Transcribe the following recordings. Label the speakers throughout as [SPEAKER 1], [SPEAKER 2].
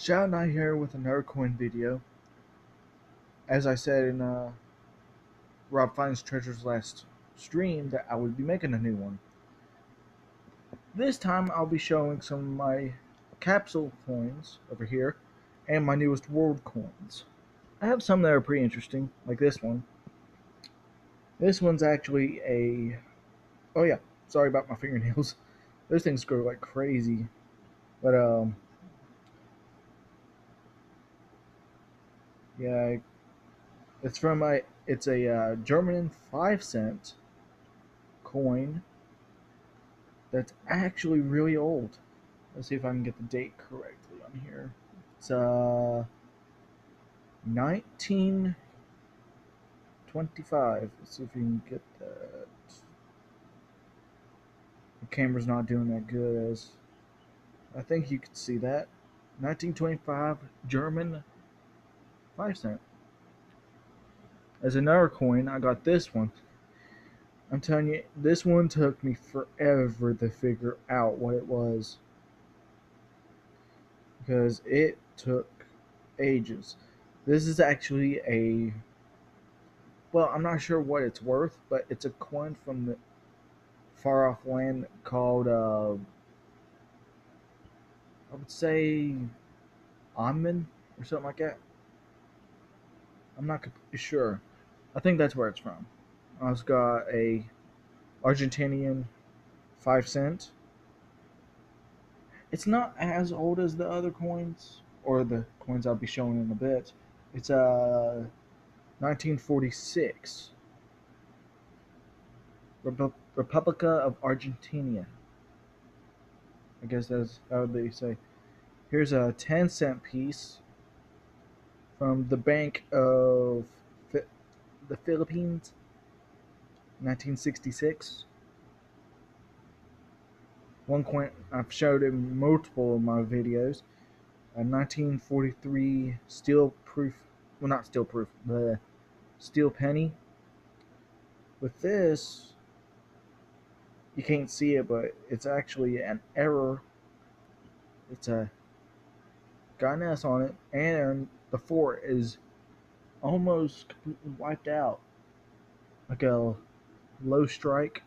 [SPEAKER 1] Shadow Knight here with another coin video. As I said in Rob Finds Treasures last stream, that I would be making a new one. This time I'll be showing some of my capsule coins over here and my newest world coins. I have some that are pretty interesting, like this one. This one's actually a... Oh yeah, sorry about my fingernails. Those things grow like crazy. But yeah, it's from a... It's a German 5-cent coin that's actually really old. Let's see if I can get the date correctly on here. It's 1925. Let's see if we can get that. The camera's not doing that good, as I think you can see that. 1925 German 5-cent. As another coin, I got this one. I'm telling you, this one took me forever to figure out what it was, because it took ages. This is actually a... Well, I'm not sure what it's worth, but it's a coin from the far off land called, I would say, Onman or something like that. I'm not sure. I think that's where it's from. I've got a Argentinian 5-cent. It's not as old as the other coins, or the coins I'll be showing in a bit. It's 1946. Republica of Argentina. I guess that's how they say. Here's a 10-cent piece from the Bank of the Philippines, 1966. One coin I've showed in multiple of my videos. A 1943 steel proof, well, not steel proof, the steel penny. With this, you can't see it, but it's actually an error. It's a got an S on it, and the 4 is almost completely wiped out, like a low strike.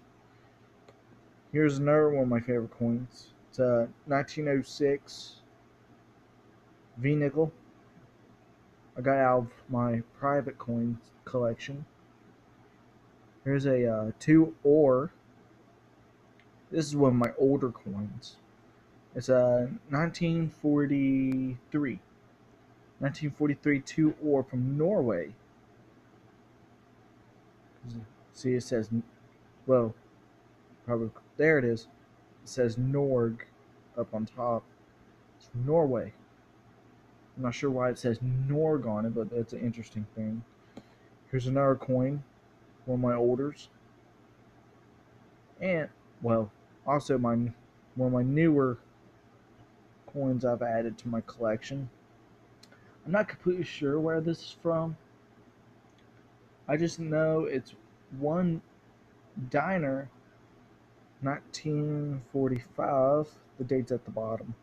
[SPEAKER 1] Here's another one of my favorite coins. It's a 1906 V nickel. I got out of my private coins collection. Here's a 2 ore. This is one of my older coins. It's a 1943. 1943 2 ore from Norway. See, it says, well, probably there it is. It says Norg up on top. It's from Norway. I'm not sure why it says Norg on it, but that's an interesting thing. Here's another coin, one of my olders. And, well, also one of my newer coins I've added to my collection. I'm not completely sure where this is from. I just know it's one diner, 1945. The date's at the bottom.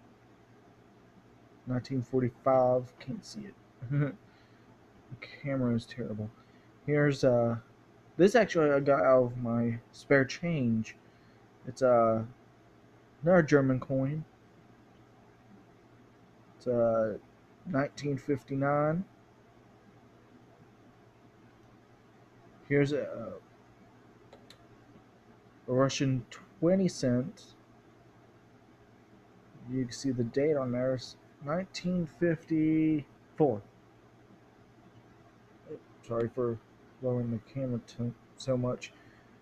[SPEAKER 1] 1945. Can't see it. The camera is terrible. Here's this actually I got out of my spare change. It's another German coin. It's 1959. Here's a Russian 20 cent. You can see the date on there. It's 1954. Sorry for lowering the camera so much.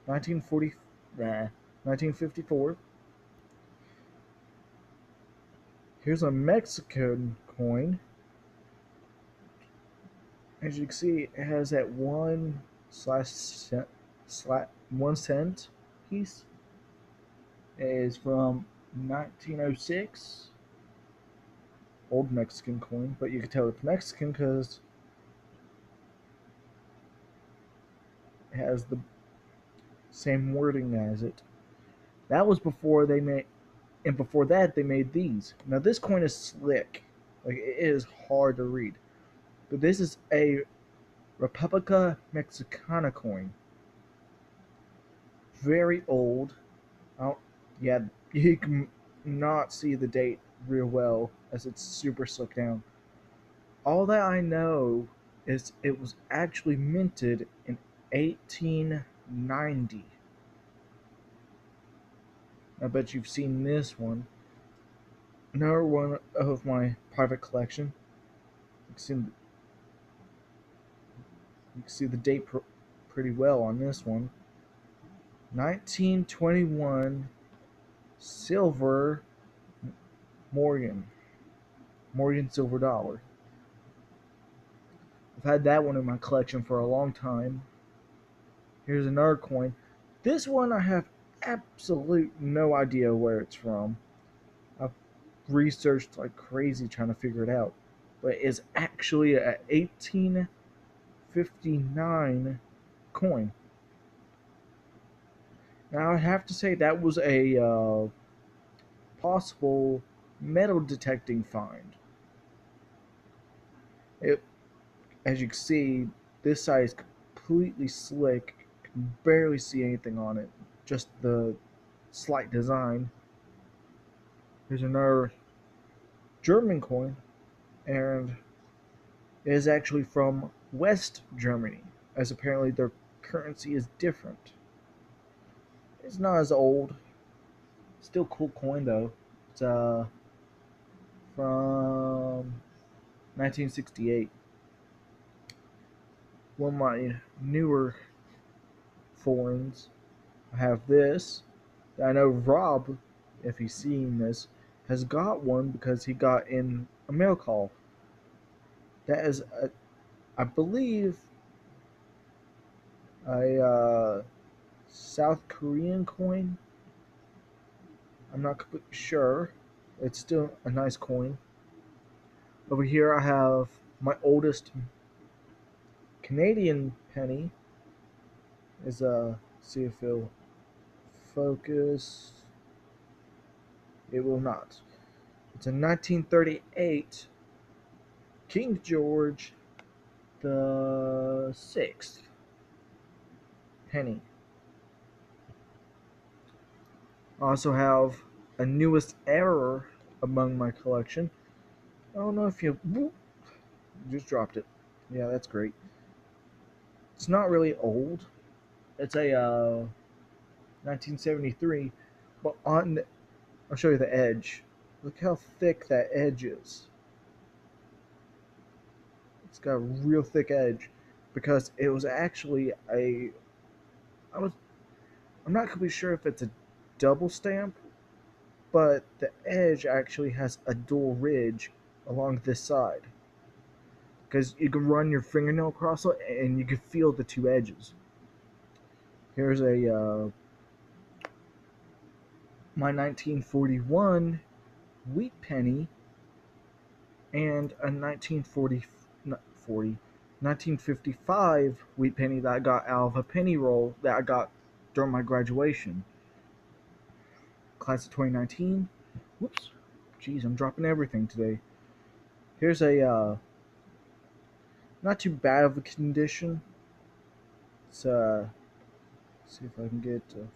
[SPEAKER 1] 1954. Here's a Mexican coin. As you can see, it has that 1 cent piece. It is from 1906. Old Mexican coin, but you can tell it's Mexican because it has the same wording as it. That was before they made, and before that they made these. Now this coin is slick. Like, it is hard to read. But this is a Republica Mexicana coin. Very old. Oh, yeah, you can not see the date real well as it's super slick down. All that I know is it was actually minted in 1890. I bet you've seen this one. Another one of my private collection. You can see the date pretty well on this one. 1921 silver Morgan. Morgan silver dollar. I've had that one in my collection for a long time. Here's another coin. This one I have absolute no idea where it's from. I've researched like crazy trying to figure it out. But it's actually a 1859 coin. Now I have to say that was a possible metal detecting find. It, as you can see, this side is completely slick. You can barely see anything on it, just the slight design. Here's another German coin, and it is actually from West Germany, as apparently their currency is different. It's not as old. Still cool coin though. It's from 1968. One of my newer foreigns. I have this. I know Rob, if he's seeing this, has got one because he got in a mail call. That is, I believe, a South Korean coin. I'm not completely sure. It's still a nice coin. Over here, I have my oldest Canadian penny. Is see if it'll focus. It will not. It's a 1938 King George the Sixth penny. I also have a newest error among my collection. I don't know if you just dropped it. Yeah, that's great. It's not really old. It's a 1973, but I'll show you the edge. Look how thick that edge is. It's got a real thick edge because it was actually I'm not completely sure if it's a double stamp, but the edge actually has a dual ridge along this side. Because you can run your fingernail across it and you can feel the two edges. Here's my 1941 wheat penny and a 1955 wheat penny that I got out of a penny roll that I got during my graduation. Class of 2019. Whoops. Jeez, I'm dropping everything today. Here's a not too bad of a condition. It's see if I can get to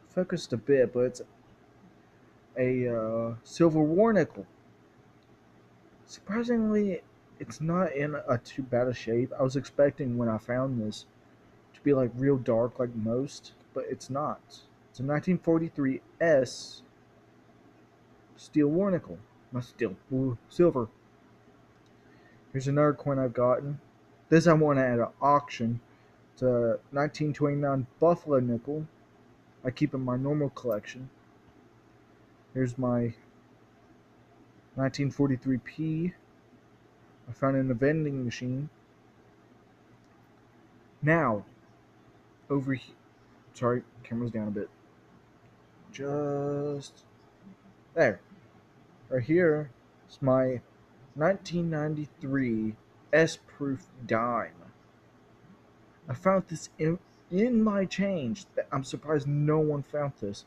[SPEAKER 1] focused a bit, but it's a silver war nickel. Surprisingly, it's not in a too bad a shape. I was expecting when I found this to be like real dark like most, but it's not. It's a 1943 S steel war nickel. Not steel, silver. Here's another coin I've gotten. This I won at an auction. It's a 1929 Buffalo nickel. I keep in my normal collection. Here's my 1943p. I found in a vending machine. Now, over here. Sorry, camera's down a bit. Just there. Right here is my 1993 S-Proof dime. I found this in my change. I'm surprised no one found this.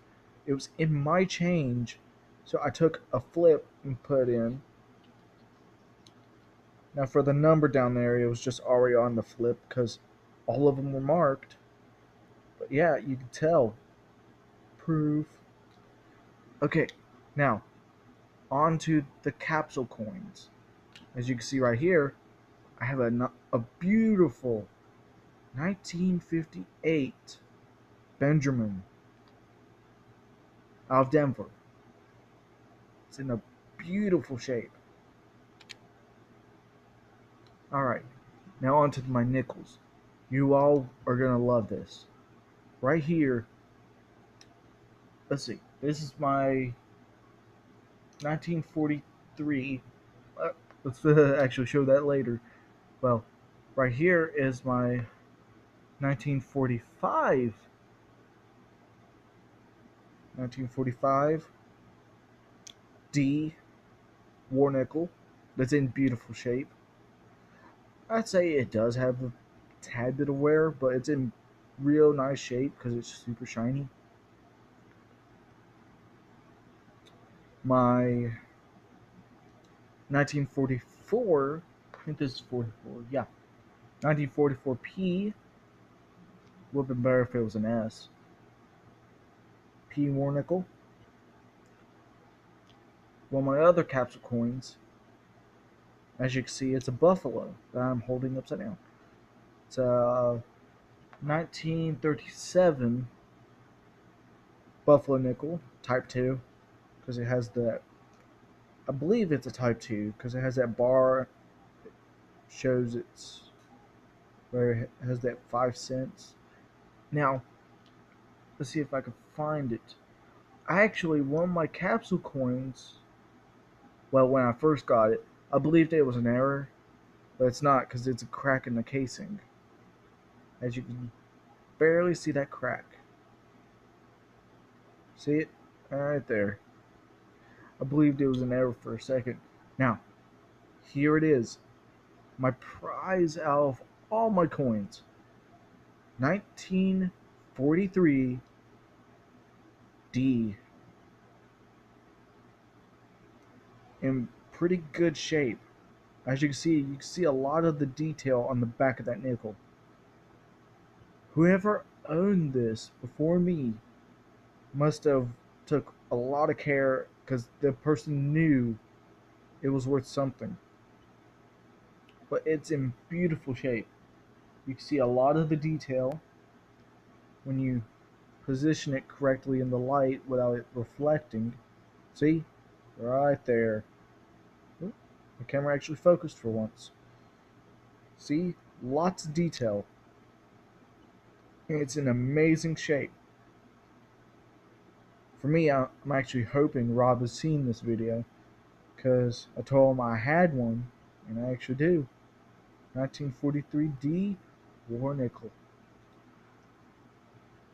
[SPEAKER 1] It was in my change So I took a flip and put in. Now for the number down there, it was just already on the flip because all of them were marked. But yeah, you can tell. Proof. Okay, now on to the capsule coins. As you can see right here, I have a beautiful 1958 Benjamin out of Denver. It's in a beautiful shape. Alright, now on to my nickels. You all are going to love this. Right here, let's see, this is my 1943. Let's actually show that later. Well, right here is my 1945 D war nickel that's in beautiful shape. I'd say it does have a tad bit of wear, but it's in real nice shape because it's super shiny. My 1944, I think this is 44, yeah. 1944 P, would have been better if it was an S. P war nickel. One of my other capsule coins, as you can see, it's a buffalo that I'm holding upside down. It's a 1937 buffalo nickel, type 2, because it has that, I believe it's a type 2, because it has that bar, that shows it's, where it has that 5 cents. Now, let's see if I can find it. I actually, one of my capsule coins, well, when I first got it, I believed it was an error, but it's not because it's a crack in the casing. As you can barely see that crack. See it? Right there. I believed it was an error for a second. Now, here it is. My prize out of all my coins. 1943 D. In pretty good shape. As you can see a lot of the detail on the back of that nickel. Whoever owned this before me must have took a lot of care because the person knew it was worth something. But it's in beautiful shape. You can see a lot of the detail when you position it correctly in the light without it reflecting. See? Right there. Ooh, the camera actually focused for once. See? Lots of detail. And it's in amazing shape. For me, I'm actually hoping Rob has seen this video because I told him I had one, and I actually do. 1943 D War Nickel.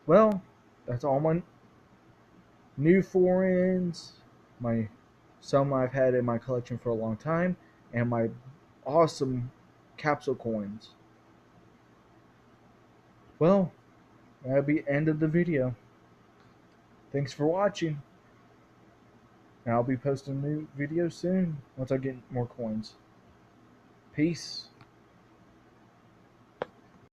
[SPEAKER 1] Well, that's all my new foreigns, my some I've had in my collection for a long time, and my awesome capsule coins. Well, that'll be end of the video. Thanks for watching. And I'll be posting a new video soon once I get more coins. Peace.